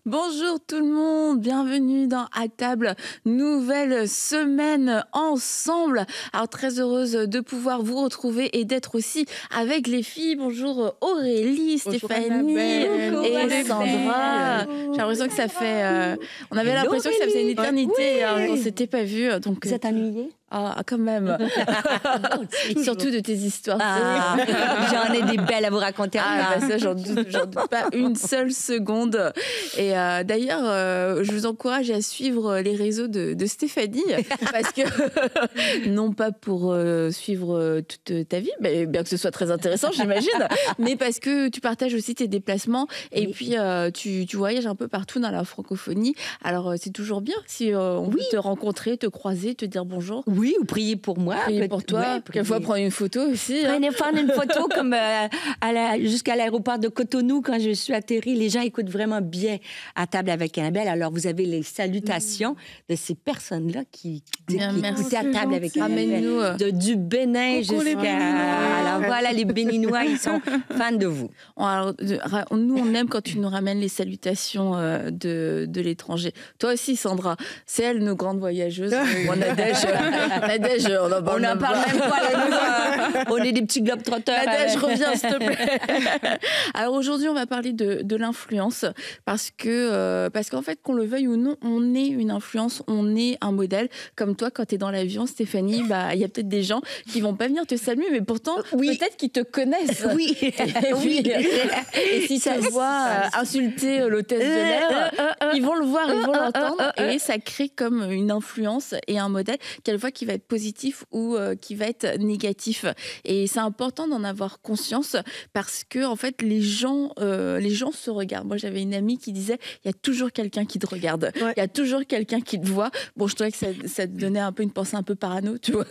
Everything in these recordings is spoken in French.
Bonjour tout le monde, bienvenue dans À table, nouvelle semaine ensemble. Alors très heureuse de pouvoir vous retrouver et d'être aussi avec les filles. Bonjour Aurélie, Bonjour Stéphanie et Sandra. J'ai l'impression que ça fait... on avait l'impression que ça faisait une éternité qu'on ne s'était pas vu. Donc, vous êtes ennuyée? Ah, quand même. Surtout de tes histoires. Ah, j'en ai des belles à vous raconter. Ça, j'en doute pas une seule seconde. Et d'ailleurs, je vous encourage à suivre les réseaux de Stéphanie, parce que, non pas pour suivre toute ta vie, mais bien que ce soit très intéressant, j'imagine, mais parce que tu partages aussi tes déplacements et puis tu voyages un peu partout dans la francophonie. Alors, c'est toujours bien si on peut te rencontrer, te croiser, te dire bonjour. Oui, ou prier pour moi. Prier pour toi. Quelquefois prendre une photo aussi. Prendre une photo comme jusqu'à l'aéroport de Cotonou quand je suis atterrie. Les gens écoutent vraiment bien À table avec Annabelle. Alors, vous avez les salutations de ces personnes-là qui écoutaient À table avec Annabelle. Du Bénin jusqu'à... Alors, voilà, les Béninois, ils sont fans de vous. Alors, nous, on aime quand tu nous ramènes les salutations de l'étranger. Toi aussi, Sandra. C'est elle, nos grandes voyageuses. Nadège, on en parle même pas. On est des petits globetrotters. Nadège, reviens, s'il te plaît. Alors aujourd'hui, on va parler de l'influence parce qu'en fait, qu'on le veuille ou non, on est une influence, on est un modèle. Comme toi, quand tu es dans l'avion, Stéphanie, il y a peut-être des gens qui vont pas venir te saluer, mais pourtant, peut-être qu'ils te connaissent. Oui. Et si ça se voit insulter l'hôtesse de l'air, ils vont le voir, ils vont l'entendre, et ça crée comme une influence et un modèle, quelquefois qui va être positif ou qui va être négatif. Et c'est important d'en avoir conscience parce que en fait les gens se regardent. Moi j'avais une amie qui disait il y a toujours quelqu'un qui te regarde, il y a toujours quelqu'un qui te voit. Bon, je trouvais que ça te donnait un peu une pensée un peu parano, tu vois,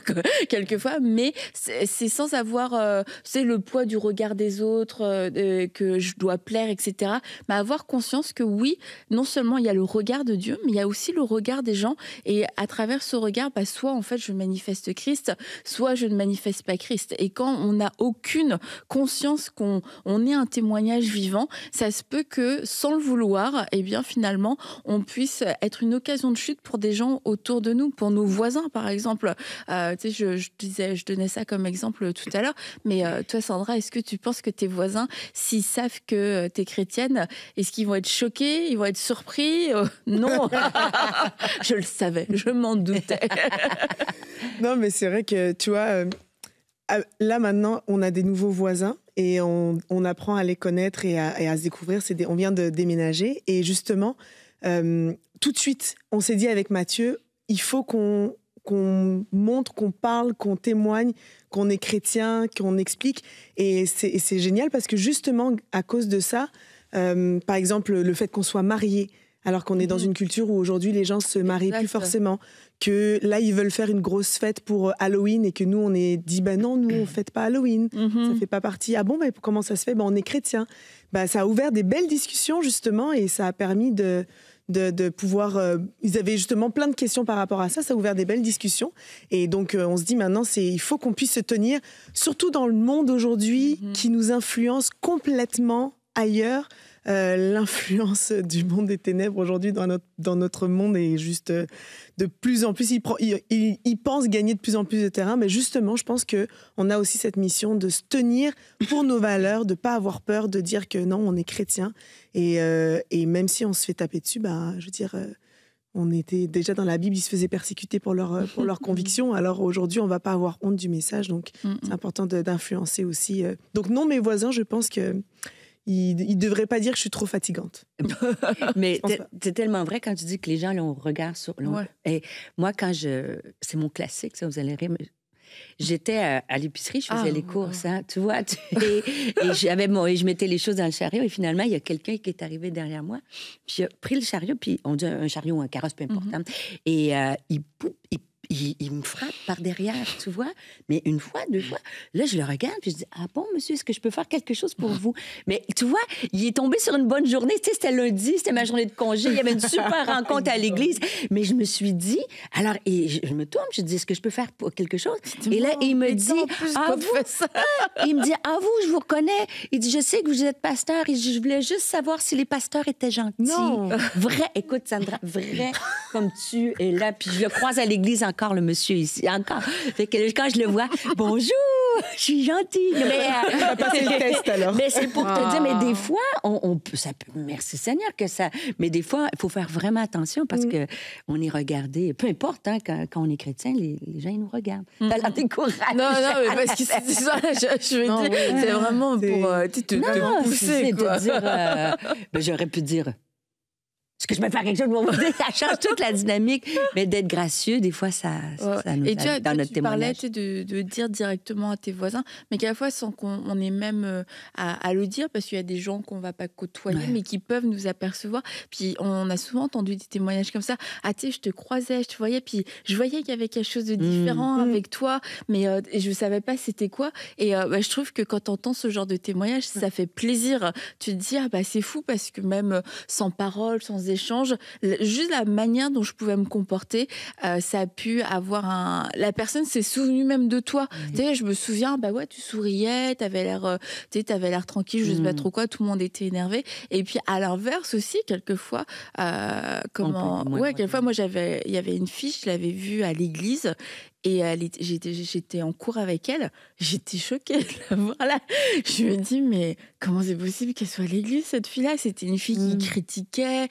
quelquefois, mais c'est sans avoir c'est le poids du regard des autres, que je dois plaire, etc. Mais avoir conscience que oui, non seulement il y a le regard de Dieu, mais il y a aussi le regard des gens, et à travers ce regard, soit en fait je manifeste Christ, soit je ne manifeste pas Christ. Et quand on n'a aucune conscience qu'on est un témoignage vivant, ça se peut que sans le vouloir, eh bien finalement on puisse être une occasion de chute pour des gens autour de nous, pour nos voisins par exemple. Tu sais, je donnais ça comme exemple tout à l'heure, mais toi Sandra, est-ce que tu penses que tes voisins, s'ils savent que tu es chrétienne, est-ce qu'ils vont être choqués, ils vont être surpris? Non. Je le savais, je m'en doutais. Non, mais c'est vrai que, tu vois, là, maintenant, on a des nouveaux voisins et on apprend à les connaître et à se découvrir. On vient de déménager et justement, tout de suite, on s'est dit avec Mathieu, il faut qu'on montre, qu'on parle, qu'on témoigne, qu'on est chrétien, qu'on explique. Et c'est génial parce que justement, à cause de ça, par exemple, le fait qu'on soit mariés, alors qu'on est dans une culture où aujourd'hui les gens se marient plus forcément, que là ils veulent faire une grosse fête pour Halloween et que nous on est dit non, nous on fête pas Halloween, ça fait pas partie. Ah bon, comment ça se fait? On est chrétien. Ça a ouvert des belles discussions justement et ça a permis de pouvoir... ils avaient justement plein de questions par rapport à ça, ça a ouvert des belles discussions et donc on se dit maintenant il faut qu'on puisse se tenir, surtout dans le monde aujourd'hui qui nous influence complètement ailleurs. L'influence du monde des ténèbres aujourd'hui dans notre monde est juste de plus en plus, il pense gagner de plus en plus de terrain, mais justement je pense qu'on a aussi cette mission de se tenir pour nos valeurs, de ne pas avoir peur de dire que non, on est chrétien et même si on se fait taper dessus, je veux dire, on était déjà dans la Bible, ils se faisaient persécuter pour leurs convictions, alors aujourd'hui on ne va pas avoir honte du message, donc c'est important d'influencer aussi. Donc non, mes voisins, je pense que il ne devrait pas dire que je suis trop fatigante. Mais c'est tellement vrai quand tu dis que les gens ont un regard sur... Et moi, c'est mon classique, ça, vous allez rire, mais j'étais à l'épicerie, je faisais les courses, hein, tu vois. Et je mettais les choses dans le chariot et finalement, il y a quelqu'un qui est arrivé derrière moi. Puis il a pris le chariot, puis on dit un chariot ou un carrosse, peu importe. Et il me frappe par derrière, tu vois. Mais une fois, 2 fois, là, je le regarde, puis je dis, ah bon, monsieur, est-ce que je peux faire quelque chose pour vous? Mais tu vois, il est tombé sur une bonne journée. Tu sais, c'était lundi, c'était ma journée de congé. Il y avait une super rencontre à l'église. Mais je me suis dit, alors, et je me tourne, je dis, est-ce que je peux faire pour quelque chose? Et là, il me dit, il me dit, ah vous, je vous reconnais. Il dit, je sais que vous êtes pasteur. Et je voulais juste savoir si les pasteurs étaient gentils. Non. Vrai, écoute, Sandra, vrai comme tu es là. Puis je le croise à l'église encore, le monsieur ici, encore. Fait que quand je le vois, bonjour, je suis gentille. Mais, On va passer le test, alors. Mais c'est pour te dire, mais des fois, on peut, ça peut, merci Seigneur que ça, mais des fois, il faut faire vraiment attention parce que on est regardé, peu importe, hein, quand on est chrétien, les gens, ils nous regardent. Ça leur décourage. Non, mais parce que c'est ça, je me dis, c'est vraiment pour te pousser, quoi. De dire, ben, j'aurais pu dire... Est-ce que je vais faire quelque chose pour vous dire? Ça change toute la dynamique. Mais d'être gracieux, des fois, ça nous et tu aide dans notre témoignage. Tu parlais de dire directement à tes voisins, mais qu'à la fois, sans qu'on ait même à le dire, parce qu'il y a des gens qu'on ne va pas côtoyer, mais qui peuvent nous apercevoir. Puis on a souvent entendu des témoignages comme ça. Ah, tu sais, je te croisais, je te voyais, puis je voyais qu'il y avait quelque chose de différent avec toi, mais je ne savais pas c'était quoi. Et je trouve que quand tu entends ce genre de témoignage, ça fait plaisir. Tu te dis, ah, bah, c'est fou, parce que même sans parole, sans échanges, juste la manière dont je pouvais me comporter, ça a pu avoir la personne s'est souvenue même de toi. Tu sais, je me souviens, bah ouais, tu souriais, t'avais l'air tranquille, je sais pas trop quoi, tout le monde était énervé. Et puis à l'inverse aussi, quelquefois, quelquefois, moi il y avait une fille, je l'avais vue à l'église. Et j'étais en cours avec elle, j'étais choquée de la voir là. Je me dis, mais comment c'est possible qu'elle soit à l'église, cette fille-là? C'était une fille qui critiquait,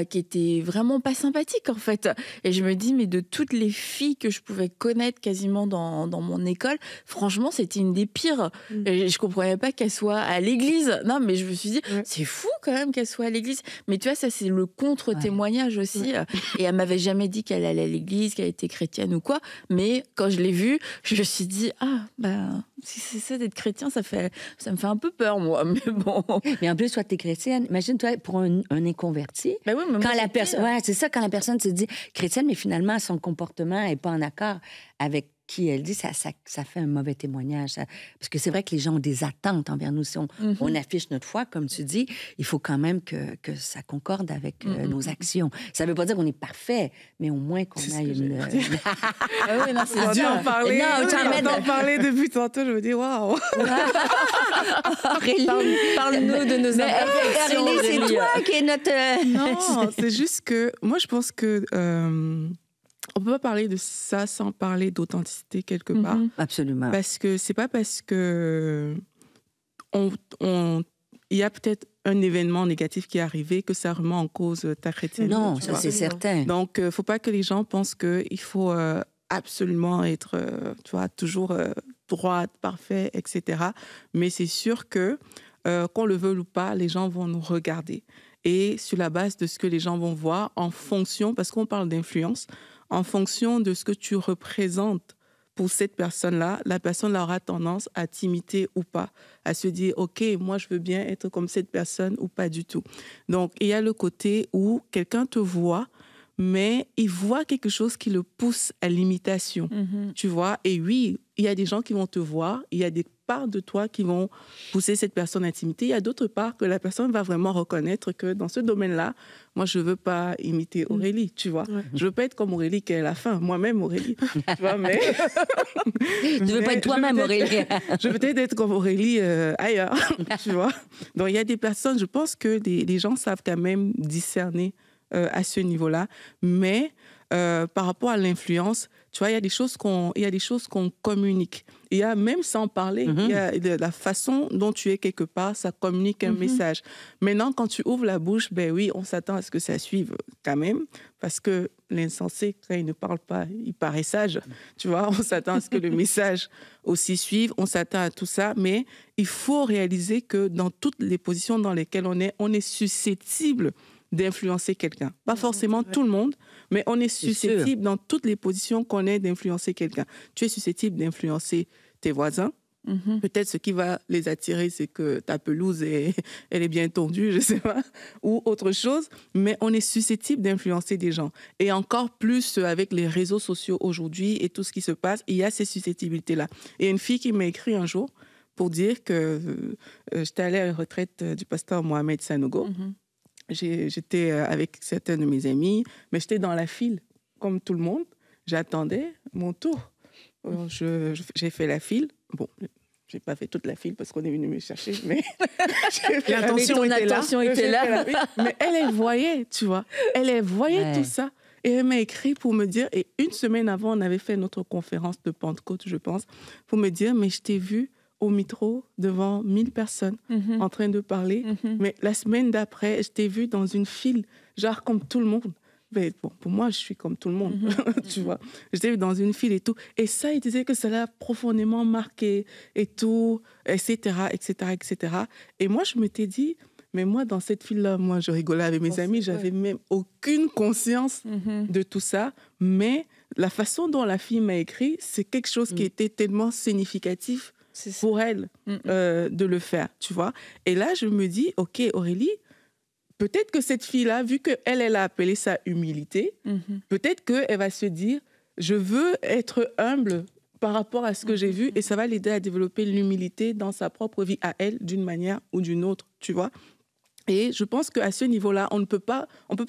qui était vraiment pas sympathique, en fait. Et je me dis, mais de toutes les filles que je pouvais connaître quasiment dans mon école, franchement, c'était une des pires. Et je comprenais pas qu'elle soit à l'église. Non, mais je me suis dit, c'est fou quand même qu'elle soit à l'église. Mais tu vois, ça, c'est le contre-témoignage aussi. Et elle m'avait jamais dit qu'elle allait à l'église, qu'elle était chrétienne ou quoi. Mais quand je l'ai vue, je me suis dit, si c'est ça d'être chrétien, ça me fait un peu peur, moi. Mais bon. Mais en plus, toi, t'es chrétienne. Imagine-toi, pour un inconverti, ben oui, quand la personne, c'est ça, quand la personne se dit chrétienne, mais finalement, son comportement n'est pas en accord avec qui elle dit, ça fait un mauvais témoignage. Parce que c'est vrai que les gens ont des attentes envers nous. Si on affiche notre foi, comme tu dis, il faut quand même que ça concorde avec nos actions. Ça ne veut pas dire qu'on est parfait, mais au moins qu'on a une... c'est dur d'en parler. D'en parler depuis tantôt, je me dis, waouh! Parle-nous de nos imperfections. Aurélie, c'est toi qui est notre... Non, c'est juste que... Moi, je pense que... on peut pas parler de ça sans parler d'authenticité quelque part. Absolument. Parce que c'est pas parce que il y a peut-être un événement négatif qui est arrivé que ça remet en cause ta chrétienté. Non, ça c'est certain. Donc, faut pas que les gens pensent qu'il faut absolument être, toujours droite, parfait, etc. Mais c'est sûr que, qu'on le veuille ou pas, les gens vont nous regarder. Et sur la base de ce que les gens vont voir, en fonction, parce qu'on parle d'influence, en fonction de ce que tu représentes pour cette personne-là, la personne aura tendance à t'imiter ou pas, à se dire, OK, moi, je veux bien être comme cette personne ou pas du tout. Donc, il y a le côté où quelqu'un te voit, mais il voit quelque chose qui le pousse à l'imitation, tu vois. Et oui, il y a des gens qui vont te voir, il y a des parts de toi qui vont pousser cette personne à t'imiter. Il y a d'autres parts que la personne va vraiment reconnaître que dans ce domaine-là, moi, je ne veux pas imiter Aurélie, tu vois. Je ne veux pas être comme Aurélie qui est à la fin. Moi-même, Aurélie, tu vois, mais... Tu ne veux pas être toi-même, Aurélie. Je veux peut-être être comme Aurélie ailleurs, tu vois. Donc, il y a des personnes, je pense que les gens savent quand même discerner à ce niveau-là. Mais par rapport à l'influence, tu vois, il y a des choses qu'on communique. Il y a, même sans parler, il y a la façon dont tu es quelque part, ça communique un message. Maintenant, quand tu ouvres la bouche, ben oui, on s'attend à ce que ça suive quand même, parce que l'insensé, quand il ne parle pas, il paraît sage. Tu vois, on s'attend à ce que le message aussi suive, on s'attend à tout ça, mais il faut réaliser que dans toutes les positions dans lesquelles on est susceptible d'influencer quelqu'un. Pas forcément tout le monde, mais on est susceptible dans toutes les positions qu'on est d'influencer quelqu'un. Tu es susceptible d'influencer tes voisins, Peut-être ce qui va les attirer, c'est que ta pelouse, elle est bien tondue, je ne sais pas, ou autre chose. Mais on est susceptible d'influencer des gens. Et encore plus avec les réseaux sociaux aujourd'hui et tout ce qui se passe, il y a ces susceptibilités-là. Et une fille qui m'a écrit un jour pour dire que j'étais allée à la retraite du pasteur Mohamed Sanogo. J'étais avec certains de mes amis, mais j'étais dans la file, comme tout le monde. J'attendais mon tour. J'ai fait la file. Bon, je n'ai pas fait toute la file parce qu'on est venu me chercher, mais l'attention était là. Mais elle voyait, tu vois. Elle voyait tout ça. Et elle m'a écrit pour me dire, et une semaine avant, on avait fait notre conférence de Pentecôte, je pense, pour me dire, mais je t'ai vu au métro devant 1000 personnes en train de parler. Mais la semaine d'après, je t'ai vu dans une file, genre comme tout le monde. Mais bon, pour moi, je suis comme tout le monde, tu vois. J'étais dans une file et tout. Et ça, il disait que ça l'a profondément marqué et tout, etc., etc., etc. Et moi, je m'étais dit, mais moi, dans cette file-là, moi, je rigolais avec mes amis. J'avais même aucune conscience de tout ça. Mais la façon dont la fille m'a écrit, c'est quelque chose qui était tellement significatif pour elle de le faire, tu vois. Et là, je me dis, OK, Aurélie, peut-être que cette fille-là, vu qu'elle a appelé ça humilité, peut-être qu'elle va se dire, je veux être humble par rapport à ce que j'ai vu et ça va l'aider à développer l'humilité dans sa propre vie à elle, d'une manière ou d'une autre, tu vois. Et je pense qu'à ce niveau-là, on ne peut pas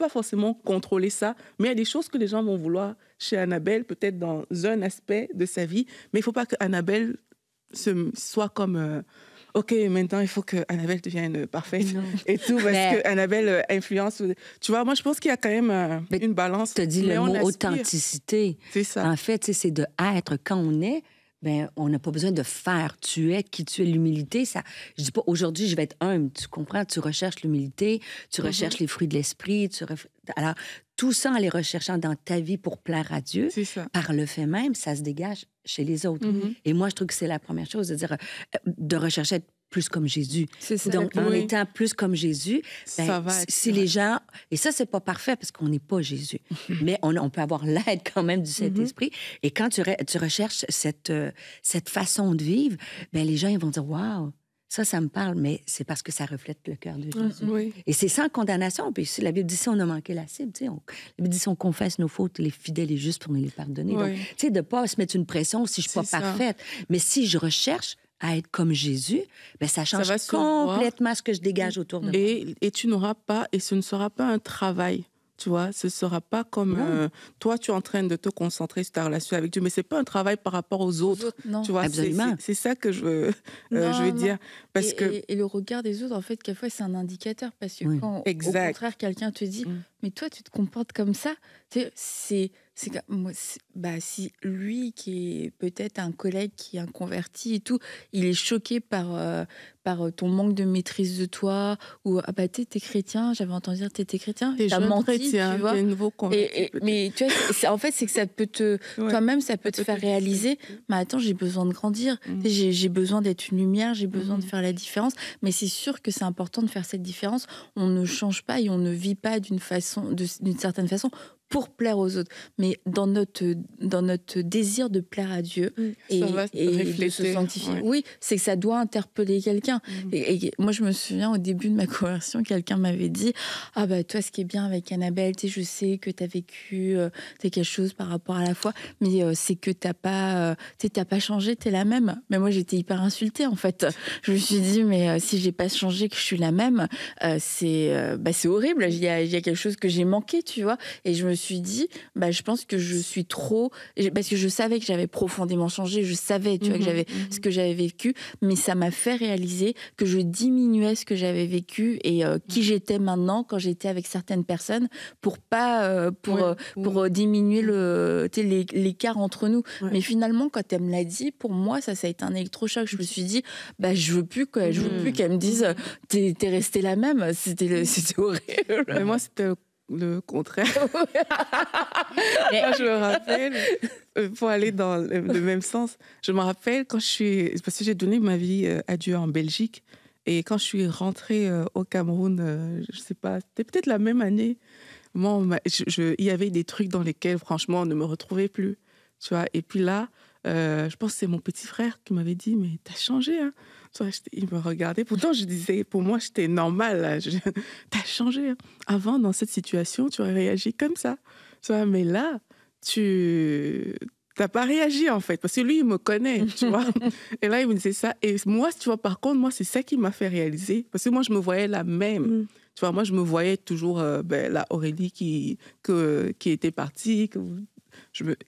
forcément contrôler ça, mais il y a des choses que les gens vont vouloir chez Annabelle, peut-être dans un aspect de sa vie, mais il ne faut pas qu'Annabelle soit comme... OK, maintenant, il faut que Annabelle devienne parfaite et tout, parce que Annabelle influence. Tu vois, moi, je pense qu'il y a quand même une balance. Tu as dit le mot authenticité. C'est ça. En fait, c'est de être. Quand on est, ben, on n'a pas besoin de faire. Tu es qui tu es. L'humilité, ça... Je dis pas, aujourd'hui, je vais être humble. Tu comprends? Tu recherches l'humilité, tu recherches les fruits de l'esprit. Alors, tout ça en les recherchant dans ta vie pour plaire à Dieu, par le fait même, ça se dégage chez les autres. Et moi, je trouve que c'est la première chose, de dire, de rechercher être plus comme Jésus. Donc, en étant plus comme Jésus, ben, si les gens... Et ça, c'est pas parfait parce qu'on n'est pas Jésus. Mais on peut avoir l'aide quand même du Saint-Esprit. Et quand tu recherches cette façon de vivre, ben, les gens ils vont dire « Wow! » Ça me parle, mais c'est parce que ça reflète le cœur de Jésus. Et c'est sans condamnation. Puis la Bible dit, si on a manqué la cible, la Bible dit, si on confesse nos fautes, il est fidèle et juste pour nous les pardonner. Donc, tu sais, de ne pas se mettre une pression si je ne suis pas parfaite. Mais si je recherche à être comme Jésus, ben ça change complètement ce que je dégage autour de moi. Et tu n'auras pas, et ce ne sera pas un travail. Tu vois, ce ne sera pas comme toi, tu es en train de te concentrer sur ta relation avec Dieu, mais ce n'est pas un travail par rapport aux autres. Non. Tu vois, c'est ça que je veux dire. Parce et le regard des autres, en fait, quelquefois, c'est un indicateur. Parce que quand, au contraire, quelqu'un te dit « Mais toi, tu te comportes comme ça », si lui, qui est peut-être un collègue qui est un converti et tout, il est choqué par ton manque de maîtrise de toi, ou « Ah bah t'es chrétien, j'avais entendu dire t'es chrétien, t'as menti », tu vois. Nouveau converti, mais tu vois, en fait, c'est que ça peut toi-même, ça peut te faire réaliser « Mais attends, j'ai besoin de grandir, j'ai besoin d'être une lumière, j'ai besoin de faire la différence ». Mais c'est sûr que c'est important de faire cette différence. On ne change pas et on ne vit pas d'une certaine façon pour plaire aux autres, mais dans notre désir de plaire à Dieu et de se sanctifier. Oui, c'est que ça doit interpeller quelqu'un. Et moi, je me souviens, au début de ma conversion, quelqu'un m'avait dit « Ah bah toi, ce qui est bien avec Annabelle, je sais que tu as vécu quelque chose par rapport à la foi, mais c'est que t'as pas changé, tu es la même. » Mais moi, j'étais hyper insultée, en fait. Je me suis dit « Mais si j'ai pas changé, que je suis la même, c'est horrible. Il y a quelque chose que j'ai manqué, tu vois. » Et je me suis dit, je pense que je suis trop... Parce que je savais que j'avais profondément changé, je savais, tu vois, que j'avais ce que j'avais vécu, mais ça m'a fait réaliser que je diminuais ce que j'avais vécu et qui j'étais maintenant quand j'étais avec certaines personnes pour diminuer l'écart entre nous. Mais finalement, quand elle me l'a dit, pour moi, ça a été un électrochoc. Je me suis dit, je veux plus qu'elle me dise, t'es restée la même. C'était horrible. Mais moi, c'était le contraire. Moi, je me rappelle, pour aller dans le même sens, je me rappelle parce que j'ai donné ma vie à Dieu en Belgique, et quand je suis rentrée au Cameroun, je sais pas, c'était peut-être la même année, moi, il y avait des trucs dans lesquels, franchement, on ne me retrouvait plus. tu vois. Et puis là, je pense que c'est mon petit frère qui m'avait dit, mais t'as changé, hein. Tu vois, il me regardait. Pourtant, je disais, pour moi, j'étais normale. T'as changé, hein. Avant, dans cette situation, tu aurais réagi comme ça. Tu vois, mais là, tu n'as pas réagi, en fait. Parce que lui, il me connaît, tu vois. Et là, il me disait ça. Et moi, tu vois, par contre, moi, c'est ça qui m'a fait réaliser. Parce que moi, je me voyais la même. Tu vois, moi, je me voyais toujours la Aurélie qui était partie.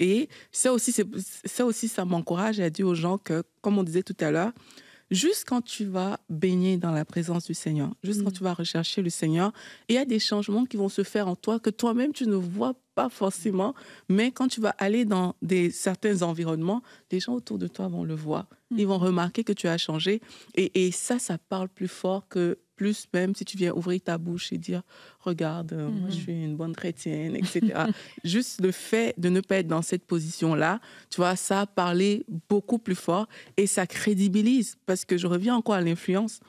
Et ça aussi, ça m'encourage à dire aux gens que, comme on disait tout à l'heure, juste quand tu vas baigner dans la présence du Seigneur, juste quand tu vas rechercher le Seigneur, il y a des changements qui vont se faire en toi que toi-même, tu ne vois pas forcément, mais quand tu vas aller dans certains environnements, les gens autour de toi vont le voir. Ils vont remarquer que tu as changé. Et ça parle plus fort que plus même si tu viens ouvrir ta bouche et dire « Regarde, moi, je suis une bonne chrétienne, etc. » Juste le fait de ne pas être dans cette position-là, tu vois, ça a parlé beaucoup plus fort et ça crédibilise. Parce que je reviens encore à l'influence.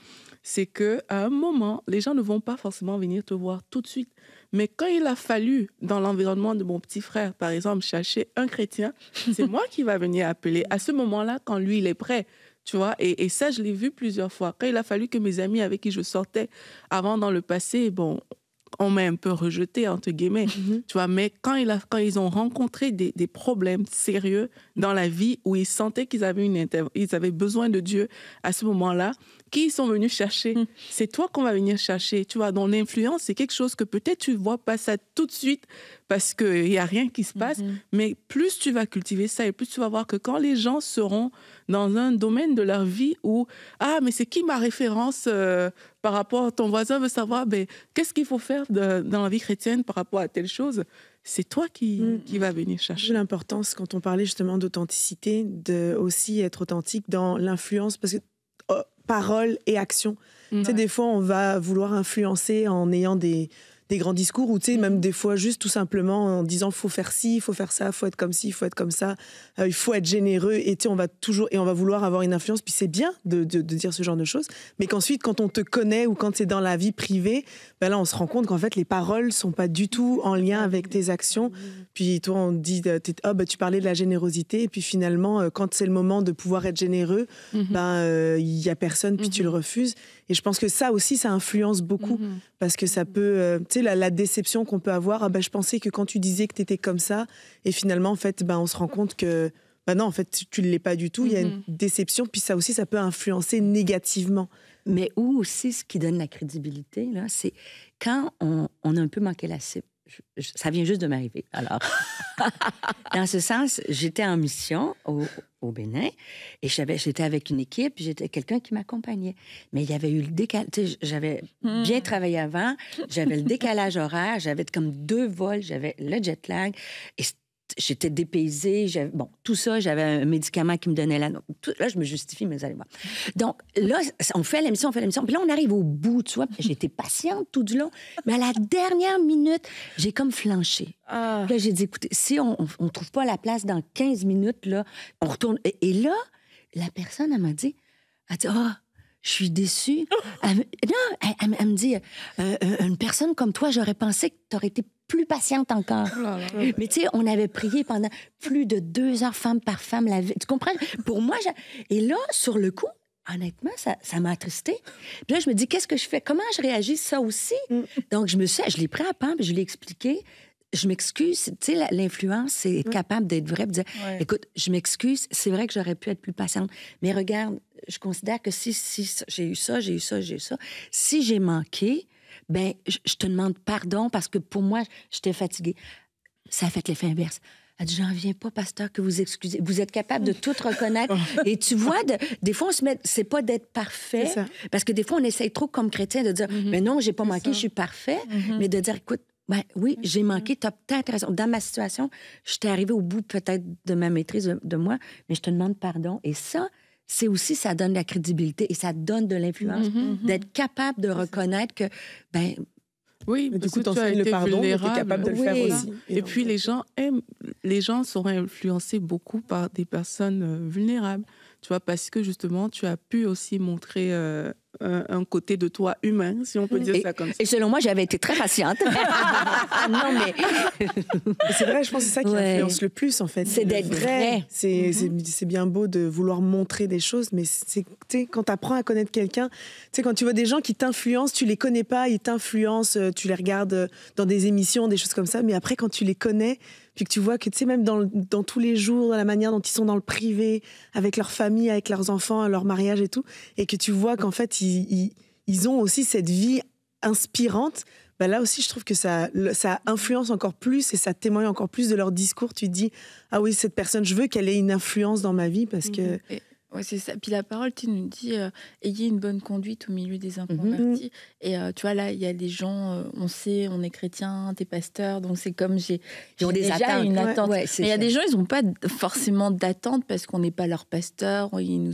C'est qu'à un moment, les gens ne vont pas forcément venir te voir tout de suite. Mais quand il a fallu, dans l'environnement de mon petit frère, par exemple, chercher un chrétien, c'est moi qui va venir appeler. À ce moment-là, quand lui, il est prêt, tu vois, et ça, je l'ai vu plusieurs fois. Quand il a fallu que mes amis avec qui je sortais avant dans le passé, bon, on m'a un peu rejeté, entre guillemets, tu vois, mais quand ils ont rencontré des problèmes sérieux dans la vie où ils sentaient qu'ils avaient ils avaient besoin de Dieu à ce moment-là, qui ils sont venus chercher? C'est toi qu'on va venir chercher, tu vois. Donc l'influence, c'est quelque chose que peut-être tu ne vois pas ça tout de suite parce qu'il n'y a rien qui se passe, mais plus tu vas cultiver ça et plus tu vas voir que quand les gens seront dans un domaine de leur vie où « Ah, mais c'est qui ma référence par rapport à ton voisin veut savoir qu'est-ce qu'il faut faire dans la vie chrétienne par rapport à telle chose ?» C'est toi qui va venir chercher. L'importance, quand on parlait justement d'authenticité, de aussi être authentique dans l'influence, parce que parole et action. Tu sais, des fois, on va vouloir influencer en ayant des grands discours ou tu sais, même des fois juste tout simplement en disant faut faire ci, il faut faire ça, il faut être comme ci, il faut être comme ça, il faut être généreux et tu sais, on va vouloir avoir une influence, puis c'est bien de dire ce genre de choses, mais qu'ensuite quand on te connaît ou quand c'est dans la vie privée, ben là on se rend compte qu'en fait les paroles sont pas du tout en lien avec tes actions. Puis toi on te dit tu parlais de la générosité et puis finalement quand c'est le moment de pouvoir être généreux, il y a personne puis tu le refuses. Et je pense que ça aussi, ça influence beaucoup parce que ça peut, tu sais, la déception qu'on peut avoir. Je pensais que quand tu disais que tu étais comme ça, et finalement, en fait, on se rend compte que, non, en fait, tu ne l'es pas du tout. Il y a une déception, puis ça aussi, ça peut influencer négativement. Mais où aussi, ce qui donne la crédibilité, là, c'est quand on a un peu manqué la cible. Ça vient juste de m'arriver. Alors, dans ce sens, j'étais en mission au Bénin et j'étais avec une équipe, j'étais quelqu'un qui m'accompagnait. Mais il y avait eu le décalage. J'avais bien travaillé avant, j'avais le décalage horaire, j'avais comme 2 vols, j'avais le jet lag et j'étais dépaysée. Tout ça, j'avais un médicament qui me donnait la note. Là, je me justifie, mais vous allez voir. Donc, là, on fait l'émission. Puis là, on arrive au bout, tu vois. J'étais patiente tout du long. Mais à la dernière minute, j'ai comme flanché. Là, j'ai dit, écoutez, si on ne trouve pas la place dans 15 minutes, là, on retourne. Et là, la personne, elle m'a dit, je suis déçue. Elle me dit, une personne comme toi, j'aurais pensé que tu aurais été plus patiente encore. Mais tu sais, on avait prié pendant plus de 2 heures, femme par femme. Tu comprends? Pour moi, et là, sur le coup, honnêtement, ça m'a attristée. Puis là, je me dis, qu'est-ce que je fais? Comment je réagis ça aussi? Donc, je l'ai pris à part, puis je l'ai expliqué. Je m'excuse. Tu sais, l'influence, c'est être capable d'être vrai, dire, écoute, je m'excuse, c'est vrai que j'aurais pu être plus patiente, mais regarde, je considère que si j'ai eu ça, si j'ai manqué, je te demande pardon parce que pour moi, j'étais fatiguée. Ça a fait l'effet inverse. Elle dit, j'en reviens pas, pasteur, que vous excusez. Vous êtes capable de tout reconnaître. Et tu vois, des fois, c'est pas d'être parfait, parce que des fois, on essaye trop comme chrétien de dire, mais non, j'ai pas manqué, je suis parfait, mais de dire, écoute, oui, j'ai manqué, tu as peut-être raison. Dans ma situation, j'étais arrivée au bout peut-être de ma maîtrise de moi, mais je te demande pardon. Et ça, c'est aussi, ça donne de la crédibilité et ça donne de l'influence. D'être capable de reconnaître que, oui, mais du coup, tu as été le pardon, tu es capable de le faire aussi. Et puis, les gens seront influencés beaucoup par des personnes vulnérables. Tu vois, parce que justement, tu as pu aussi montrer un côté de toi humain, si on peut dire ça comme ça. Et selon moi, j'avais été très patiente. Non, mais... C'est vrai, je pense que c'est ça qui influence le plus, en fait. C'est d'être vrai. C'est bien beau de vouloir montrer des choses, mais quand tu apprends à connaître quelqu'un, quand tu vois des gens qui t'influencent, tu les connais pas, ils t'influencent, tu les regardes dans des émissions, des choses comme ça, mais après, quand tu les connais, puis que tu vois que, même dans tous les jours, dans la manière dont ils sont dans le privé, avec leur famille, avec leurs enfants, leur mariage et tout, et que tu vois qu'en fait, ils ont aussi cette vie inspirante, bah là aussi, je trouve que ça influence encore plus et ça témoigne encore plus de leur discours. Tu te dis, ah oui, cette personne, je veux qu'elle ait une influence dans ma vie parce que... Ouais, c'est ça. Puis la parole, tu nous dis, ayez une bonne conduite au milieu des inconvertis. Et tu vois, là, il y a des gens, on sait, on est chrétien, t'es pasteur, donc c'est comme j'ai déjà une attente. Mais il y a des gens, ils n'ont pas forcément d'attente parce qu'on n'est pas leur pasteur, ils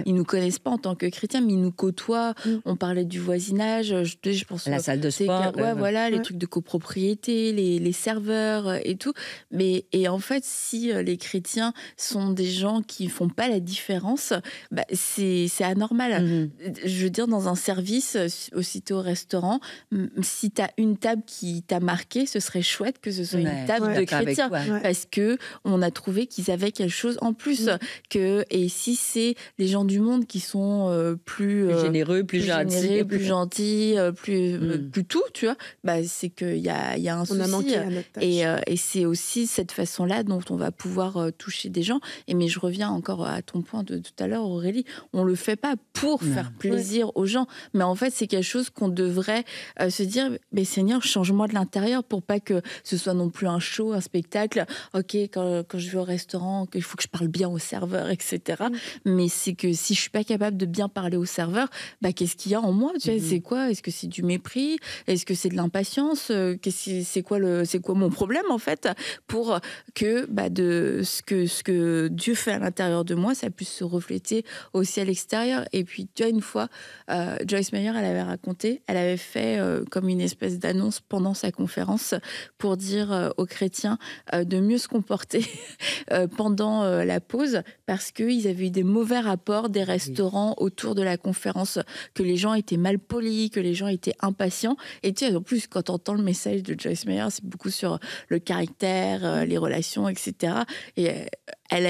nous connaissent pas en tant que chrétiens, mais ils nous côtoient. On parlait du voisinage, je pense la salle de sport. Voilà, les trucs de copropriété, les serveurs et tout. Et en fait, si les chrétiens sont des gens qui font pas la différence, bah, c'est anormal. Je veux dire, dans un service, aussitôt au restaurant, si tu as une table qui t'a marqué, ce serait chouette que ce soit une table de chrétiens. Parce qu'on a trouvé qu'ils avaient quelque chose en plus. Et si c'est les gens du monde qui sont plus généreux, plus gentils, plus tout, tu vois, bah, c'est qu'il y a un souci. On a manqué à notre tâche. Et c'est aussi cette façon-là dont on va pouvoir toucher des gens. Mais je reviens encore à ton point de tout à l'heure, Aurélie, on le fait pas pour faire plaisir aux gens, mais en fait c'est quelque chose qu'on devrait se dire, mais Seigneur, change-moi de l'intérieur pour pas que ce soit non plus un show, un spectacle. Ok, quand je vais au restaurant, il faut que je parle bien au serveur, etc. Mais c'est que si je suis pas capable de bien parler au serveur, bah qu'est-ce qu'il y a en moi, tu sais, c'est quoi? Est-ce que c'est du mépris? Est-ce que c'est de l'impatience? C'est quoi mon problème en fait, pour que de ce que Dieu fait à l'intérieur de moi, ça puisse se refléter aussi à l'extérieur. Et puis, tu vois, une fois, Joyce Meyer, elle avait raconté, elle avait fait comme une espèce d'annonce pendant sa conférence pour dire aux chrétiens de mieux se comporter pendant la pause parce qu'ils avaient eu des mauvais rapports des restaurants autour de la conférence, que les gens étaient mal polis, que les gens étaient impatients. Et tu sais, en plus, quand on entend le message de Joyce Meyer, c'est beaucoup sur le caractère, les relations, etc. Et elle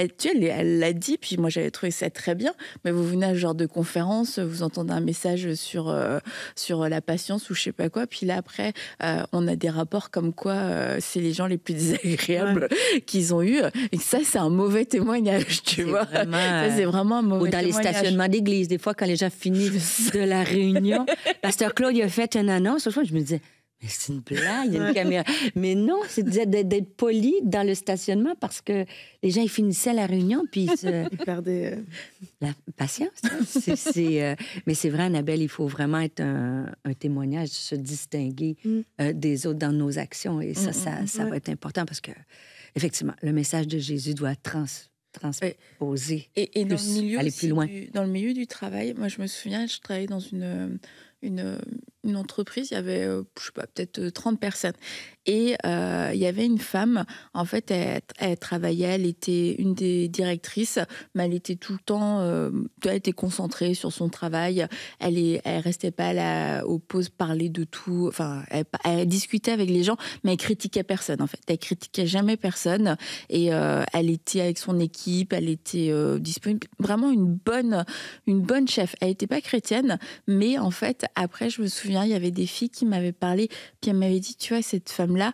l'a dit, puis moi j'avais trouvé ça très bien, mais vous venez à ce genre de conférence, vous entendez un message sur la patience ou je sais pas quoi, puis là après on a des rapports comme quoi c'est les gens les plus désagréables qu'ils ont eu, et ça c'est un mauvais témoignage, tu vois. Ça c'est vraiment un mauvais témoignage. Ou dans les stationnements d'église, des fois quand les gens finissent de la réunion, Pasteur Claude il a fait une annonce, je me disais, mais c'est une blague, il y a une caméra. Mais non, c'est d'être poli dans le stationnement parce que les gens, ils finissaient la réunion puis ils perdaient la patience. Mais c'est vrai, Annabelle, il faut vraiment être un témoignage, se distinguer des autres dans nos actions. Et ça va être important parce que, effectivement, le message de Jésus doit transposer, et dans le milieu aller plus loin. Dans le milieu du travail, moi, je me souviens, je travaillais dans une entreprise, il y avait, je sais pas, peut-être 30 personnes. Et il y avait une femme, en fait, elle travaillait, elle était une des directrices, mais elle était tout le temps, elle était concentrée sur son travail, elle restait pas aux pauses parler de tout, enfin, elle discutait avec les gens, mais elle critiquait personne, en fait. Elle critiquait jamais personne, et elle était avec son équipe, elle était disponible, vraiment une bonne chef. Elle était pas chrétienne, mais en fait, après, je me souviens, il y avait des filles qui m'avaient parlé, puis elles m'avaient dit, tu vois, cette femme-là,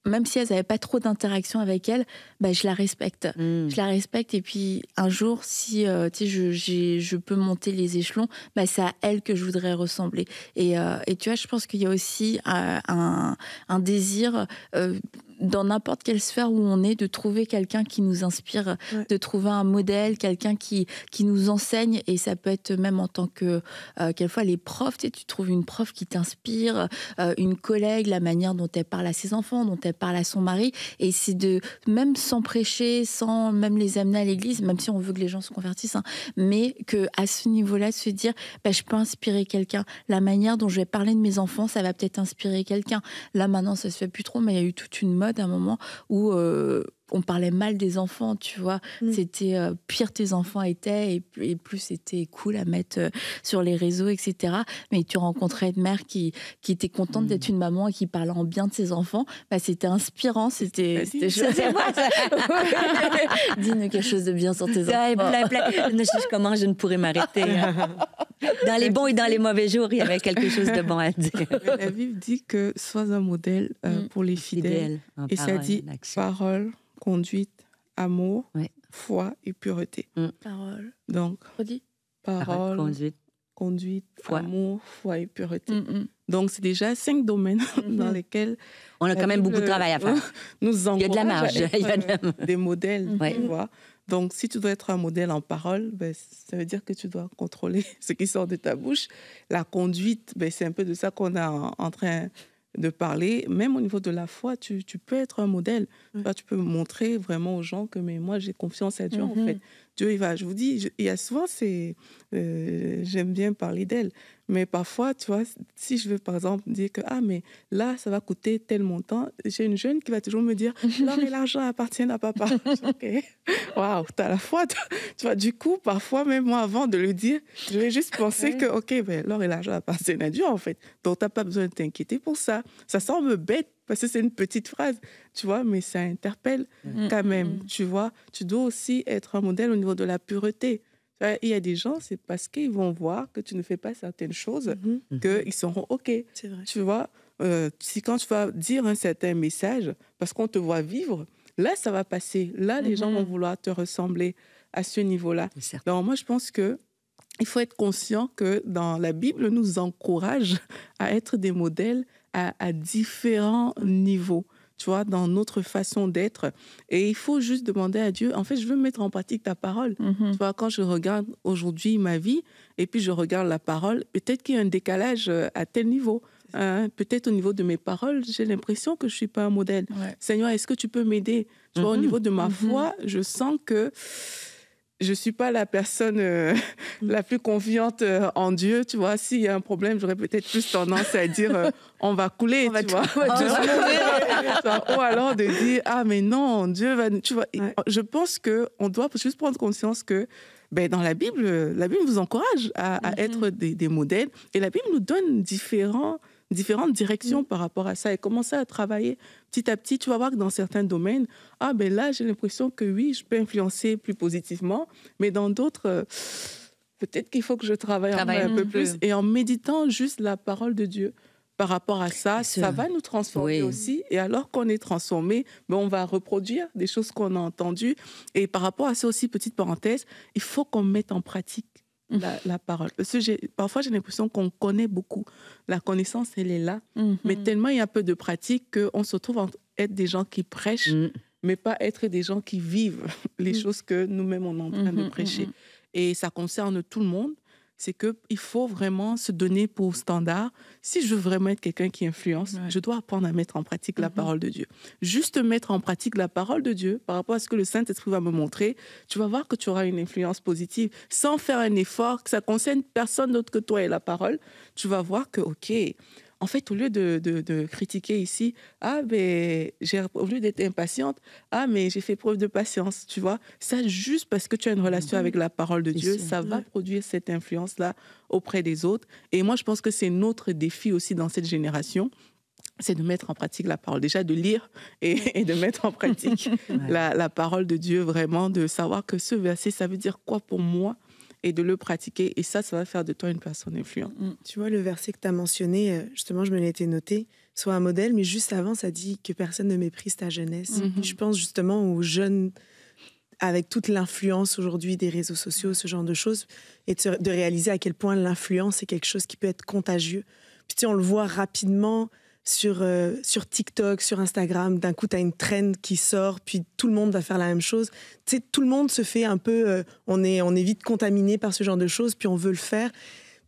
même si elles n'avaient pas trop d'interaction avec elle, bah, je la respecte. Je la respecte, et puis un jour, si je peux monter les échelons, bah, c'est à elle que je voudrais ressembler. Et tu vois, je pense qu'il y a aussi un désir... dans n'importe quelle sphère où on est, de trouver quelqu'un qui nous inspire, de trouver un modèle, quelqu'un qui nous enseigne, et ça peut être même en tant que, quelquefois, les profs, tu trouves une prof qui t'inspire, une collègue, la manière dont elle parle à ses enfants, dont elle parle à son mari, et c'est de, même sans prêcher, sans même les amener à l'église, même si on veut que les gens se convertissent, mais qu'à ce niveau-là, se dire, bah, je peux inspirer quelqu'un, la manière dont je vais parler de mes enfants, ça va peut-être inspirer quelqu'un. Là, maintenant, ça se fait plus trop, mais il y a eu toute une mode mode à un moment où on parlait mal des enfants, tu vois. C'était pire tes enfants étaient et plus c'était cool à mettre sur les réseaux, etc. Mais tu rencontrais une mère qui était contente d'être une maman et qui parlait en bien de ses enfants. Bah, c'était inspirant, c'était chouette. C'est moi, ça. Dis-nous quelque chose de bien sur tes enfants. Comment je ne pourrais m'arrêter. Dans les bons et dans les mauvais jours, il y avait quelque chose de bon à dire. La Bible dit que sois un modèle pour les fidèles. Et ça dit parole, conduite, amour, foi et pureté. Parole. Donc, redis. Parole, conduite, foi. Amour, foi et pureté. Donc, c'est déjà 5 domaines dans lesquels... On a quand même beaucoup de travail à faire. Nous encourage il y a de la marge. Des modèles, tu vois. Donc, si tu dois être un modèle en parole, ben, ça veut dire que tu dois contrôler ce qui sort de ta bouche. La conduite, ben, c'est un peu de ça qu'on est en train de parler. Même au niveau de la foi, tu peux être un modèle. Tu peux montrer vraiment aux gens que mais moi, j'ai confiance à Dieu, en fait. Dieu, il va. Je vous dis, il y a souvent, j'aime bien parler d'elle. Mais parfois, tu vois, si je veux, par exemple, dire que, mais là, ça va coûter tel montant, j'ai une jeune qui va toujours me dire, l'or et l'argent appartiennent à papa. OK. Waouh, t'as la foi. Tu vois, du coup, parfois, même moi, avant de le dire, je vais juste penser que, OK, ben, l'or et l'argent appartiennent à Dieu, en fait. Donc, t'as pas besoin de t'inquiéter pour ça. Ça semble bête, parce que c'est une petite phrase, tu vois, mais ça interpelle quand même, tu vois. Tu dois aussi être un modèle au niveau de la pureté. Il y a des gens, c'est parce qu'ils vont voir que tu ne fais pas certaines choses qu'ils seront OK. C'est vrai. Tu vois, si quand tu vas dire un certain message, parce qu'on te voit vivre, là, ça va passer. Là, les gens vont vouloir te ressembler à ce niveau-là. Donc, moi, je pense que il faut être conscient que dans la Bible, nous encourage à être des modèles à différents niveaux, tu vois, dans notre façon d'être. Et il faut juste demander à Dieu, en fait, je veux mettre en pratique ta parole. Tu vois, quand je regarde aujourd'hui ma vie, et puis je regarde la parole, peut-être qu'il y a un décalage à tel niveau. Peut-être au niveau de mes paroles, j'ai l'impression que je ne suis pas un modèle. Seigneur, est-ce que tu peux m'aider? Tu vois, au niveau de ma foi, je sens que je ne suis pas la personne la plus confiante en Dieu, tu vois. S'il y a un problème, j'aurais peut-être plus tendance à dire on va couler, tu vois. Ou alors de dire mais non, Dieu va... Tu vois, je pense qu'on doit juste prendre conscience que dans la Bible vous encourage à être des modèles. Et la Bible nous donne différentes directions par rapport à ça et commencer à travailler petit à petit. Tu vas voir que dans certains domaines, là, j'ai l'impression que oui, je peux influencer plus positivement, mais dans d'autres, peut-être qu'il faut que je travaille un peu plus. Et en méditant juste la parole de Dieu par rapport à ça, ça va nous transformer aussi. Et alors qu'on est transformé, on va reproduire des choses qu'on a entendues. Et par rapport à ça aussi, petite parenthèse, il faut qu'on mette en pratique la parole. Parce que parfois, j'ai l'impression qu'on connaît beaucoup. La connaissance, elle est là. Mais tellement il y a peu de pratique qu'on se retrouve à être des gens qui prêchent, mais pas être des gens qui vivent les choses que nous-mêmes, on est en train de prêcher. Et ça concerne tout le monde. C'est qu'il faut vraiment se donner pour standard. Si je veux vraiment être quelqu'un qui influence, je dois apprendre à mettre en pratique la parole de Dieu. Juste mettre en pratique la parole de Dieu par rapport à ce que le Saint-Esprit va me montrer, tu vas voir que tu auras une influence positive sans faire un effort, que ça concerne personne d'autre que toi et la parole. Tu vas voir que, OK, en fait, au lieu de critiquer ici, au lieu d'être impatiente, mais j'ai fait preuve de patience, tu vois. Ça, juste parce que tu as une relation avec la parole de Dieu, ça va produire cette influence-là auprès des autres. Et moi, je pense que c'est notre défi aussi dans cette génération, c'est de mettre en pratique la parole. Déjà, de lire et de mettre en pratique la parole de Dieu, vraiment, de savoir que ce verset, ça veut dire quoi pour moi, et de le pratiquer. Et ça va faire de toi une personne influente. Tu vois, le verset que tu as mentionné, justement, je me l'ai été noté, soit un modèle, mais juste avant, ça dit que personne ne méprise ta jeunesse. Je pense justement aux jeunes, avec toute l'influence aujourd'hui des réseaux sociaux, ce genre de choses, et de réaliser à quel point l'influence est quelque chose qui peut être contagieux. Puis tu sais, on le voit rapidement sur TikTok, sur Instagram, d'un coup, tu as une trend qui sort, puis tout le monde va faire la même chose. Tu sais, tout le monde se fait un peu... on est vite contaminé par ce genre de choses, puis on veut le faire.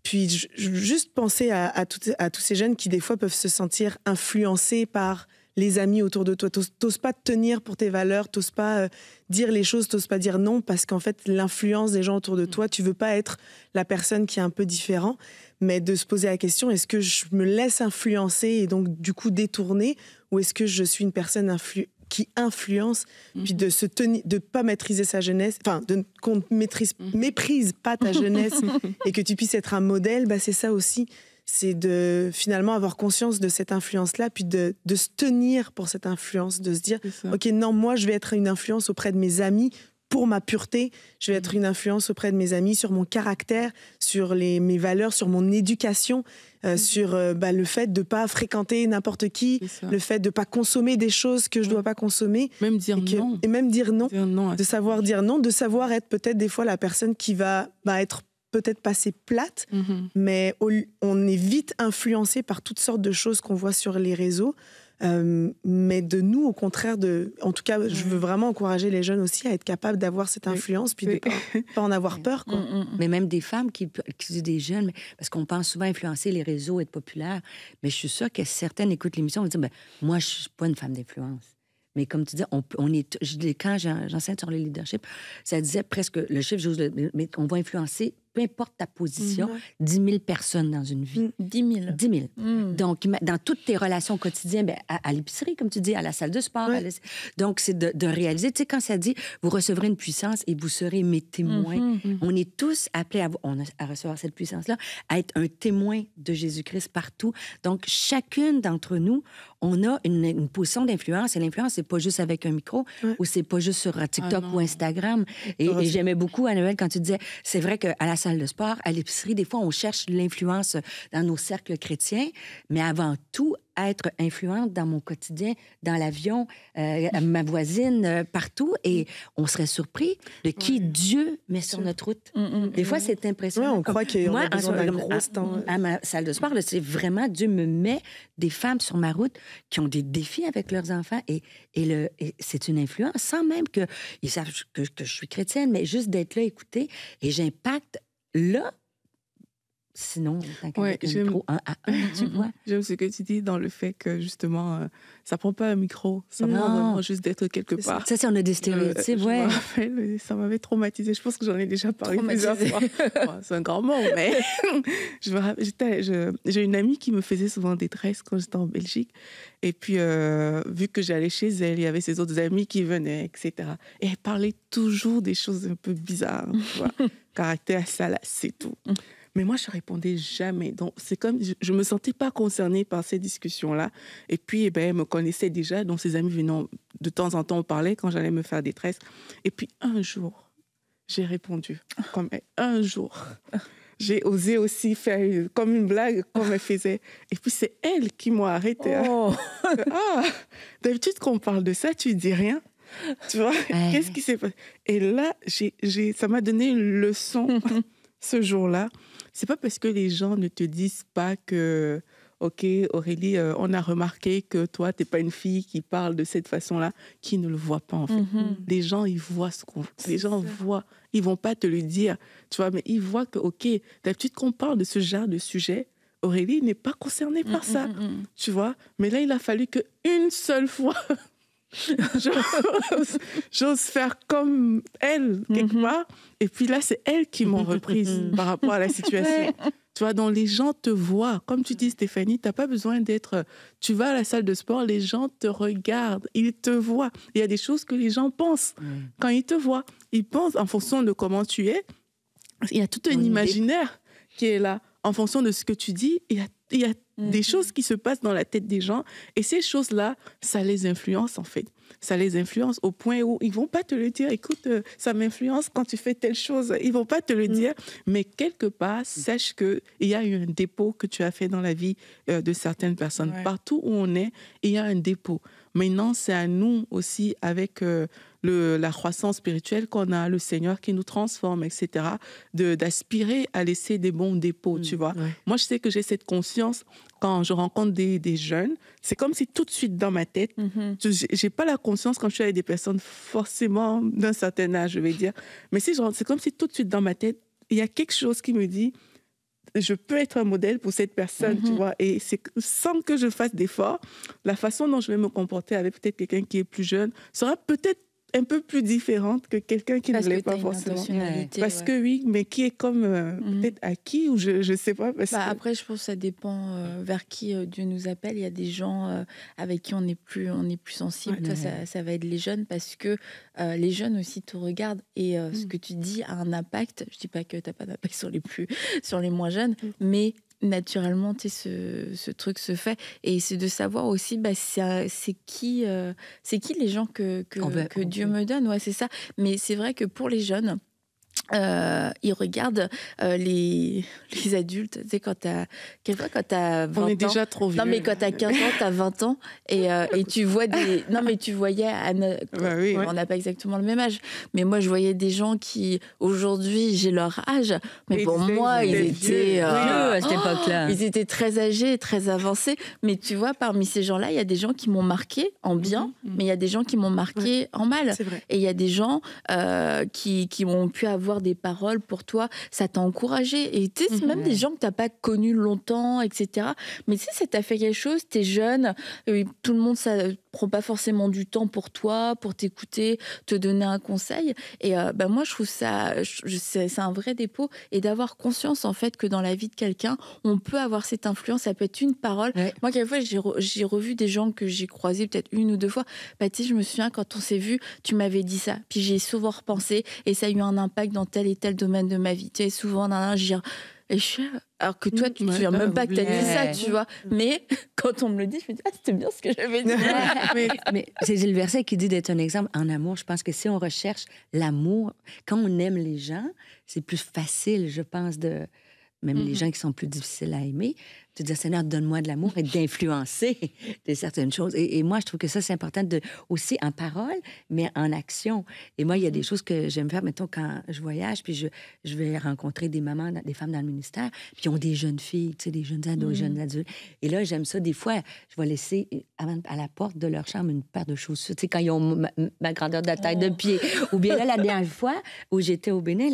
Puis juste penser à tous ces jeunes qui, des fois, peuvent se sentir influencés par les amis autour de toi. T'oses pas te tenir pour tes valeurs, t'oses pas dire les choses, t'oses pas dire non, parce qu'en fait, l'influence des gens autour de toi, tu veux pas être la personne qui est un peu différent, mais de se poser la question, est-ce que je me laisse influencer et donc du coup détourner, ou est-ce que je suis une personne qui influence, puis de se tenir, de pas maîtriser sa jeunesse, enfin, qu'on méprise pas ta jeunesse et que tu puisses être un modèle, bah, c'est ça aussi. C'est de finalement avoir conscience de cette influence-là, puis de se tenir pour cette influence, de se dire, OK, non, moi, je vais être une influence auprès de mes amis pour ma pureté, je vais être une influence auprès de mes amis sur mon caractère, sur mes valeurs, sur mon éducation, sur le fait de ne pas fréquenter n'importe qui, le fait de ne pas consommer des choses que je ne dois pas consommer. Même dire non. Et même dire non, de savoir dire non, de savoir être peut-être des fois la personne qui va être peut-être passer plate, mais on est vite influencé par toutes sortes de choses qu'on voit sur les réseaux. Mais de nous, au contraire, en tout cas, je veux vraiment encourager les jeunes aussi à être capables d'avoir cette influence, puis de ne pas en avoir peur. Quoi. Mais même des femmes qui disent des jeunes, parce qu'on pense souvent influencer les réseaux, être populaire, mais je suis sûre que certaines écoutent l'émission et vont dire, moi, je ne suis pas une femme d'influence. Mais comme tu dis, quand j'enseigne sur le leadership, ça disait presque, le chiffre, mais on va influencer, peu importe ta position, 10 000 personnes dans une vie. 10 000. 10 000. Donc, dans toutes tes relations quotidiennes, à l'épicerie, comme tu dis, à la salle de sport. Donc, c'est de réaliser, tu sais, quand ça dit, vous recevrez une puissance et vous serez mes témoins. On est tous appelés à recevoir cette puissance-là, à être un témoin de Jésus-Christ partout. Donc, chacune d'entre nous, on a une position d'influence. Et l'influence, c'est pas juste avec un micro ou c'est pas juste sur TikTok ou Instagram. Et j'aimais beaucoup, Anne-Noël, quand tu disais, c'est vrai qu'à la salle de sport, à l'épicerie, des fois, on cherche l'influence dans nos cercles chrétiens, mais avant tout, être influente dans mon quotidien, dans l'avion, ma voisine, partout, et on serait surpris de qui Dieu met sur notre route. Des fois, c'est impressionnant. On croit qu'on a besoin d'un gros temps. À ma salle de sport, c'est vraiment Dieu me met des femmes sur ma route qui ont des défis avec leurs enfants, et c'est une influence, sans même qu'ils savent que je suis chrétienne, mais juste d'être là, écouter, et j'impacte là. Sinon, micro 1 à 1, tu vois. J'aime ce que tu dis dans le fait que, justement, ça prend pas un micro, ça prend vraiment juste d'être quelque part. Ça, c'est on a des stéréotypes, Je me rappelle, ça m'avait traumatisée. Je pense que j'en ai déjà parlé plusieurs fois. C'est un grand mot, mais je me rappelle, j'ai une amie qui me faisait souvent des tresses quand j'étais en Belgique. Et puis, vu que j'allais chez elle, il y avait ses autres amis qui venaient, etc. Et elle parlait toujours des choses un peu bizarres, tu vois. Caractère salace, c'est tout. Mais moi, je répondais jamais. Donc, c'est comme, je me sentais pas concernée par ces discussions-là. Et puis, elle me connaissait déjà. Donc, ses amis venaient de temps en temps, on parlait quand j'allais me faire des tresses. Et puis, un jour, j'ai répondu comme elle. Un jour, j'ai osé aussi faire comme une blague, comme elle faisait. Et puis, c'est elle qui m'a arrêtée. D'habitude, quand on parle de ça, tu dis rien. Tu vois, qu'est-ce qui s'est passé? Et là, ça m'a donné une leçon ce jour-là. C'est pas parce que les gens ne te disent pas que, OK, Aurélie, on a remarqué que toi, t'es pas une fille qui parle de cette façon-là, qu'ils ne le voient pas, en fait. Les gens, ils voient les gens voient. Ils vont pas te le dire, tu vois, mais ils voient que, OK, d'habitude qu'on parle de ce genre de sujet, Aurélie n'est pas concernée par ça, tu vois. Mais là, il a fallu qu'une seule fois... j'ose faire comme elle quelque part, et puis là c'est elle qui m'a reprise par rapport à la situation. Tu vois, donc les gens te voient, comme tu dis Stéphanie, t'as pas besoin d'être, tu vas à la salle de sport, les gens te regardent, ils te voient. Il y a des choses que les gens pensent quand ils te voient, ils pensent en fonction de comment tu es. Il y a tout un imaginaire qui est là en fonction de ce que tu dis. Il y a des choses qui se passent dans la tête des gens, et ces choses-là, ça les influence en fait. Ça les influence au point où ils vont pas te le dire. Écoute, ça m'influence quand tu fais telle chose. Ils vont pas te le dire, mais quelque part, sache que il y a eu un dépôt que tu as fait dans la vie de certaines personnes. Partout où on est, il y a un dépôt. Maintenant, c'est à nous aussi, avec la croissance spirituelle qu'on a, le Seigneur qui nous transforme, etc., d'aspirer à laisser des bons dépôts, tu vois. Moi, je sais que j'ai cette conscience quand je rencontre des jeunes. C'est comme si tout de suite dans ma tête, j'ai pas la conscience quand je suis avec des personnes forcément d'un certain âge, je vais dire. Mais c'est comme si tout de suite dans ma tête, il y a quelque chose qui me dit, je peux être un modèle pour cette personne, tu vois. Et c'est sans que je fasse d'efforts, la façon dont je vais me comporter avec peut-être quelqu'un qui est plus jeune sera peut-être un peu plus différente que quelqu'un qui ne l'est pas forcément. Parce que oui, mais qui est comme peut-être acquis ou je sais pas. Parce que... Après, je pense que ça dépend vers qui Dieu nous appelle. Il y a des gens avec qui on est plus sensible. Toi, ça va être les jeunes parce que les jeunes aussi te regardent et ce que tu dis a un impact. Je dis pas que t'as pas d'impact sur les moins jeunes, mais naturellement, ce truc se fait. Et c'est de savoir aussi, c'est qui les gens que Dieu me donne. Ouais, c'est ça. Mais c'est vrai que pour les jeunes, ils regardent les adultes. Tu sais, quand t'as 20 ans... On est déjà trop vieux. Non, mais quand t'as 15 ans, t'as 20 ans, et tu vois des... Non, mais tu voyais... On n'a pas exactement le même âge, mais moi, je voyais des gens qui, aujourd'hui, j'ai leur âge, mais pour moi, ils étaient... à cette époque-là. Ils étaient très âgés, très avancés, mais tu vois, parmi ces gens-là, il y a des gens qui m'ont marqué en bien, mais il y a des gens qui m'ont marqué en mal. Et il y a des gens qui ont pu avoir des paroles pour toi, ça t'a encouragé. Et tu sais, c'est même des gens que t'as pas connus longtemps, etc. Mais tu sais, ça t'a fait quelque chose, t'es jeune, tout le monde, ça prend pas forcément du temps pour toi, pour t'écouter, te donner un conseil. Et moi, je trouve ça, c'est un vrai dépôt. Et d'avoir conscience, en fait, que dans la vie de quelqu'un, on peut avoir cette influence, ça peut être une parole. Ouais. Moi, quelquefois, j'ai revu des gens que j'ai croisés peut-être 1 ou 2 fois. Tu sais, je me souviens, quand on s'est vu, tu m'avais dit ça. Puis j'y ai souvent repensé et ça a eu un impact dans tel et tel domaine de ma vie. Tu sais, souvent, alors que toi, tu ne te souviens même pas que tu as dit ça, tu vois. Mais quand on me le dit, je me dis, c'était bien ce que j'avais dit. mais c'est le verset qui dit d'être un exemple en amour. Je pense que si on recherche l'amour, quand on aime les gens, c'est plus facile, je pense, même les gens qui sont plus difficiles à aimer, de dire, Seigneur, donne-moi de l'amour et d'influencer de certaines choses. Et moi, je trouve que ça, c'est important aussi en parole, mais en action. Et moi, il y a des choses que j'aime faire, mettons, quand je voyage, puis je vais rencontrer des mamans, des femmes dans le ministère, puis ils ont des jeunes filles, tu sais, des jeunes ados, jeunes adultes. Et là, j'aime ça. Des fois, je vais laisser à la porte de leur chambre une paire de chaussures, tu sais, quand ils ont ma grandeur de la taille de pied. Ou bien là, la dernière fois où j'étais au Bénin,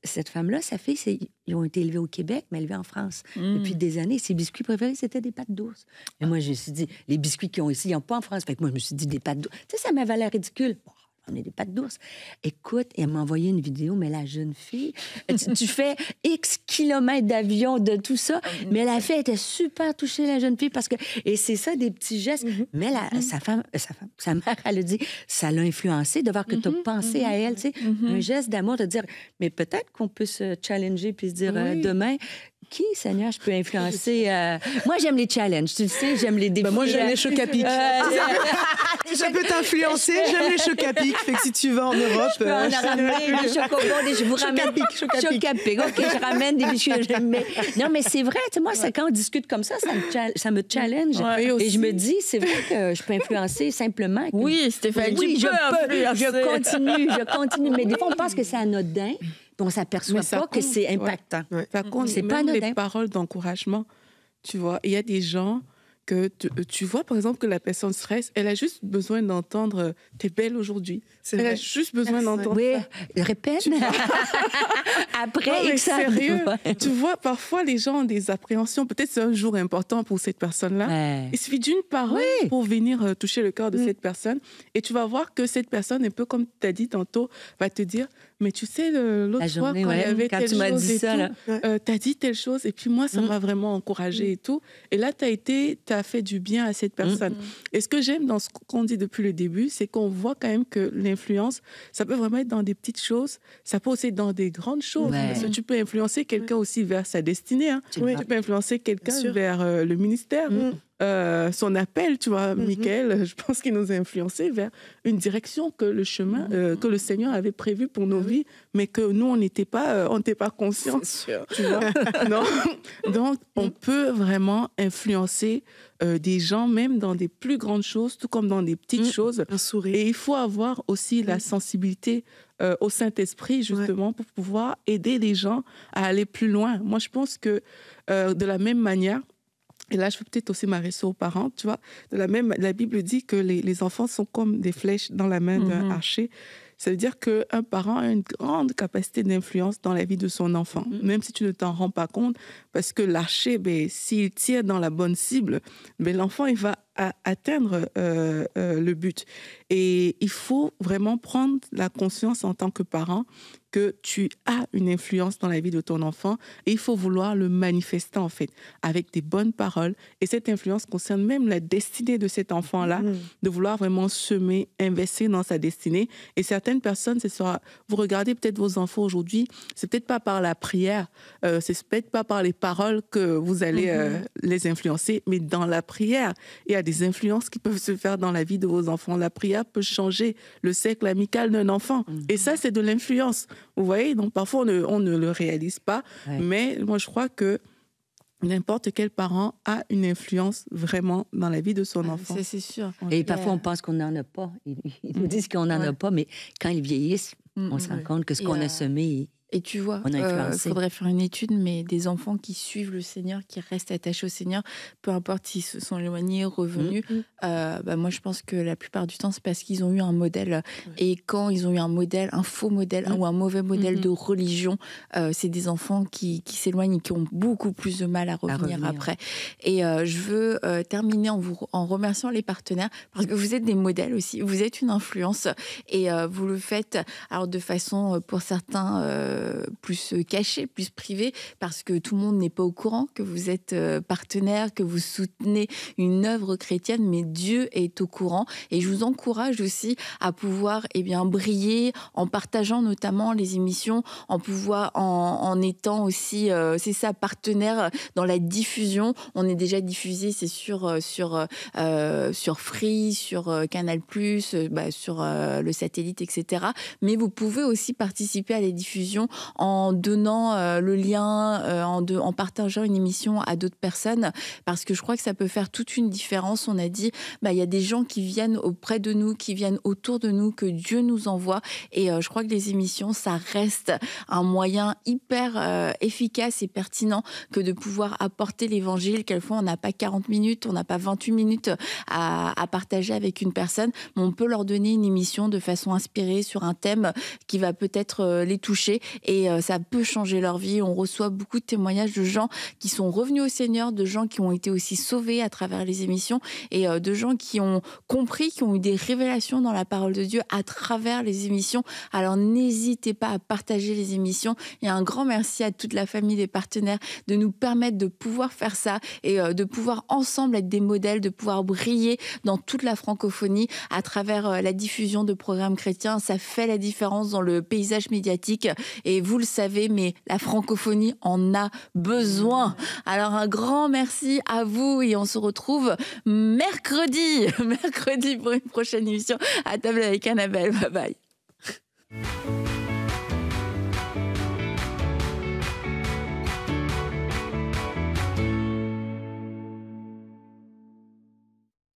cette femme-là, sa fille, ils ont été élevés au Québec, mais élevés en France depuis des années. Ses biscuits préférés, c'était des pâtes d'ours. Mais moi, je me suis dit, les biscuits qu'ils ont ici, ils n'ont pas en France. Fait que moi, je me suis dit, des pâtes d'ours. Tu sais, ça m'avait l'air ridicule. On est des pâtes d'ours. Écoute, elle m'a envoyé une vidéo, mais la jeune fille, tu fais X kilomètres d'avion, de tout ça, mais elle était super touchée, la jeune fille, parce que... Et c'est ça, des petits gestes. Mais sa mère, elle a dit, ça l'a influencée de voir que tu as pensé à elle, tu sais. Un geste d'amour, de dire, mais peut-être qu'on peut se challenger puis se dire, demain... Qui, Seigneur, je peux influencer? Moi, j'aime les challenges, tu le sais, j'aime les défis. Moi, j'aime les chocs à pic. Ça peut t'influencer, j'aime les chocs à pic. Fait que si tu vas en Europe... Je peux en ramener des chocobons, je vous ramène... Chocs à pic. OK, je ramène des biscuits. Non, mais c'est vrai, tu sais, moi, quand on discute comme ça me challenge. Ouais, et je me dis, c'est vrai que je peux influencer simplement. Oui, Stéphanie, je continue. Mais des fois, on pense que c'est anodin. On ne s'aperçoit pas que c'est impactant. Ouais. Ça compte, c'est même pas les paroles d'encouragement, tu vois. Il y a des gens que tu vois, par exemple, que la personne stresse, elle a juste besoin d'entendre « t'es belle aujourd'hui ». Elle a juste besoin d'entendre ça. Oui, répète. Après, non, sérieux, tu vois, parfois, les gens ont des appréhensions. Peut-être c'est un jour important pour cette personne-là. Ouais. Il suffit d'une parole pour venir toucher le cœur de cette personne. Et tu vas voir que cette personne, un peu comme tu as dit tantôt, va te dire « mais tu sais, l'autre fois, quand il y avait telle chose et tout, tu as dit telle chose. Et puis moi, ça m'a vraiment encouragée et tout. Et là, tu as fait du bien à cette personne. » Et ce que j'aime dans ce qu'on dit depuis le début, c'est qu'on voit quand même que l'influence, ça peut vraiment être dans des petites choses, ça peut aussi être dans des grandes choses. Ouais. Parce que tu peux influencer quelqu'un aussi vers sa destinée. Hein. Tu peux influencer quelqu'un vers le ministère. Son appel, tu vois, Michael, je pense qu'il nous a influencés vers une direction que le chemin, que le Seigneur avait prévu pour nos vies, mais que nous, on n'était pas conscients. Tu vois. Non. Donc, on peut vraiment influencer des gens, même dans des plus grandes choses, tout comme dans des petites choses. Un sourire. Et il faut avoir aussi la sensibilité au Saint-Esprit, justement, pour pouvoir aider les gens à aller plus loin. Moi, je pense que de la même manière, et là, je peux peut-être aussi m'adresser aux parents, tu vois. La Bible dit que les enfants sont comme des flèches dans la main d'un archer. Ça veut dire qu'un parent a une grande capacité d'influence dans la vie de son enfant, même si tu ne t'en rends pas compte, parce que l'archer, s'il tire dans la bonne cible, l'enfant, il va atteindre le but. Et il faut vraiment prendre la conscience en tant que parent que tu as une influence dans la vie de ton enfant et il faut vouloir le manifester en fait avec des bonnes paroles. Et cette influence concerne même la destinée de cet enfant-là, de vouloir vraiment semer, investir dans sa destinée. Et certaines personnes, vous regardez peut-être vos enfants aujourd'hui, c'est peut-être pas par la prière, c'est peut-être pas par les paroles que vous allez les influencer, mais dans la prière, il y a des influences qui peuvent se faire dans la vie de vos enfants. La prière peut changer le cercle amical d'un enfant. Et ça, c'est de l'influence. Vous voyez, donc parfois on ne le réalise pas, mais moi je crois que n'importe quel parent a une influence vraiment dans la vie de son enfant. C'est sûr. Et parfois on pense qu'on n'en a pas. Ils nous disent qu'on n'en a pas, mais quand ils vieillissent, on se rend compte que ce qu'on a semé... Et tu vois, il faudrait faire une étude, mais des enfants qui suivent le Seigneur, qui restent attachés au Seigneur, peu importe s'ils se sont éloignés, revenus, moi je pense que la plupart du temps, c'est parce qu'ils ont eu un modèle. Et quand ils ont eu un modèle, un faux modèle ou un mauvais modèle de religion, c'est des enfants qui s'éloignent et qui ont beaucoup plus de mal à revenir après. Et je veux terminer en remerciant les partenaires, parce que vous êtes des modèles aussi, vous êtes une influence, et vous le faites alors de façon, pour certains, plus caché, plus privé, parce que tout le monde n'est pas au courant que vous êtes partenaire, que vous soutenez une œuvre chrétienne, mais Dieu est au courant. Et je vous encourage aussi à pouvoir briller en partageant notamment les émissions, en étant aussi, partenaire dans la diffusion. On est déjà diffusé, c'est sûr, sur Free, sur Canal+, sur le satellite, etc. Mais vous pouvez aussi participer à la diffusion en donnant le lien, en partageant une émission à d'autres personnes, parce que je crois que ça peut faire toute une différence. On a dit, il y a des gens qui viennent auprès de nous, qui viennent autour de nous, que Dieu nous envoie, et je crois que les émissions, ça reste un moyen hyper efficace et pertinent que de pouvoir apporter l'évangile. Quelquefois, on n'a pas 40 minutes, on n'a pas 28 minutes à partager avec une personne, mais on peut leur donner une émission de façon inspirée sur un thème qui va peut-être les toucher, et ça peut changer leur vie. On reçoit beaucoup de témoignages de gens qui sont revenus au Seigneur, de gens qui ont été aussi sauvés à travers les émissions, et de gens qui ont compris, qui ont eu des révélations dans la parole de Dieu à travers les émissions. Alors n'hésitez pas à partager les émissions, et un grand merci à toute la famille des partenaires de nous permettre de pouvoir faire ça, et de pouvoir ensemble être des modèles, de pouvoir briller dans toute la francophonie à travers la diffusion de programmes chrétiens. Ça fait la différence dans le paysage médiatique, et vous le savez, mais la francophonie en a besoin. Alors un grand merci à vous, et on se retrouve mercredi pour une prochaine émission à table avec Annabelle. Bye bye.